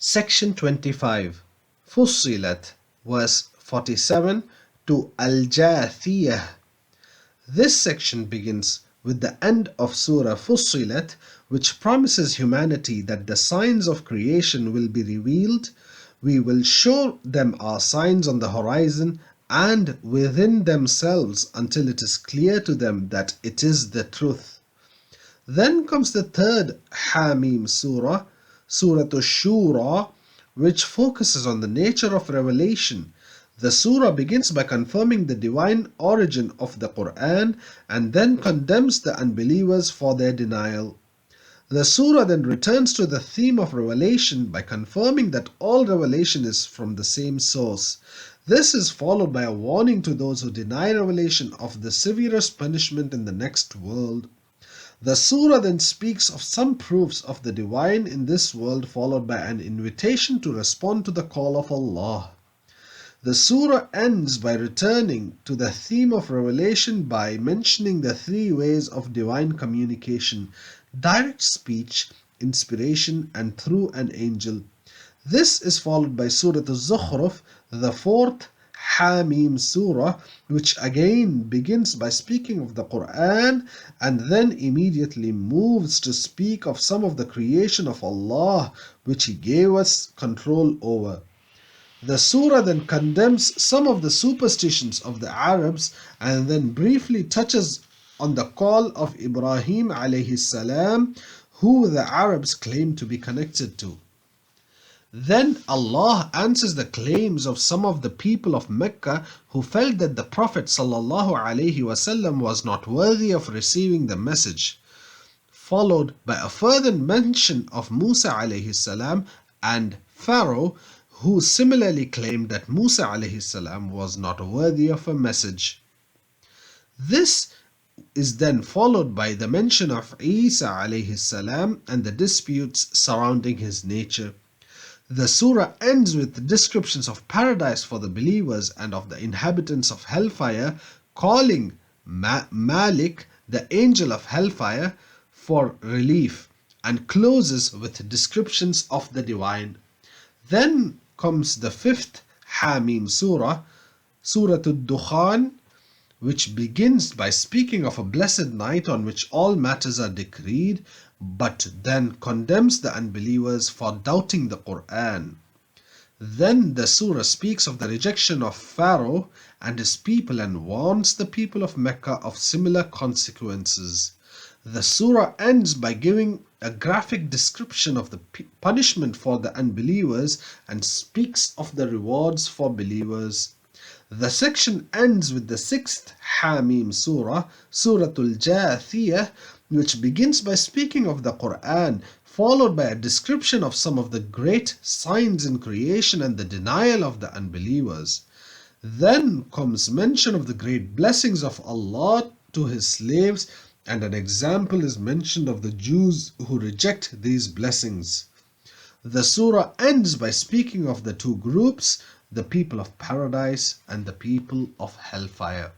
Section 25, Fussilat, verse 47 to Al-Jathiyah. This section begins with the end of Surah Fussilat, which promises humanity that the signs of creation will be revealed. We will show them our signs on the horizon and within themselves until it is clear to them that it is the truth. Then comes the third Hamim Surah, Surah Ash-Shura, which focuses on the nature of revelation. The surah begins by confirming the divine origin of the Qur'an and then condemns the unbelievers for their denial. The surah then returns to the theme of revelation by confirming that all revelation is from the same source. This is followed by a warning to those who deny revelation of the severest punishment in the next world. The surah then speaks of some proofs of the divine in this world, followed by an invitation to respond to the call of Allah. The surah ends by returning to the theme of revelation by mentioning the three ways of divine communication: direct speech, inspiration, and through an angel. This is followed by Surah Al-Zukhruf, the fourth Hamim Surah, which again begins by speaking of the Qur'an and then immediately moves to speak of some of the creation of Allah which He gave us control over. The surah then condemns some of the superstitions of the Arabs and then briefly touches on the call of Ibrahim alayhi salam, who the Arabs claim to be connected to. Then Allah answers the claims of some of the people of Mecca who felt that the Prophet ﷺ was not worthy of receiving the message, followed by a further mention of Musa ﷺ and Pharaoh, who similarly claimed that Musa ﷺ was not worthy of a message. This is then followed by the mention of Isa ﷺ and the disputes surrounding his nature. The surah ends with descriptions of paradise for the believers and of the inhabitants of hellfire, calling Malik, the angel of hellfire, for relief, and closes with descriptions of the divine. Then comes the fifth Hamim Surah, Surah Ad-Dukhan, which begins by speaking of a blessed night on which all matters are decreed, but then condemns the unbelievers for doubting the Qur'an. Then the surah speaks of the rejection of Pharaoh and his people and warns the people of Mecca of similar consequences. The surah ends by giving a graphic description of the punishment for the unbelievers and speaks of the rewards for believers. The section ends with the sixth Hamim Surah, Surah Al-Jathiyah, which begins by speaking of the Qur'an, followed by a description of some of the great signs in creation and the denial of the unbelievers. Then comes mention of the great blessings of Allah to His slaves, and an example is mentioned of the Jews who reject these blessings. The surah ends by speaking of the two groups, the people of paradise and the people of hellfire.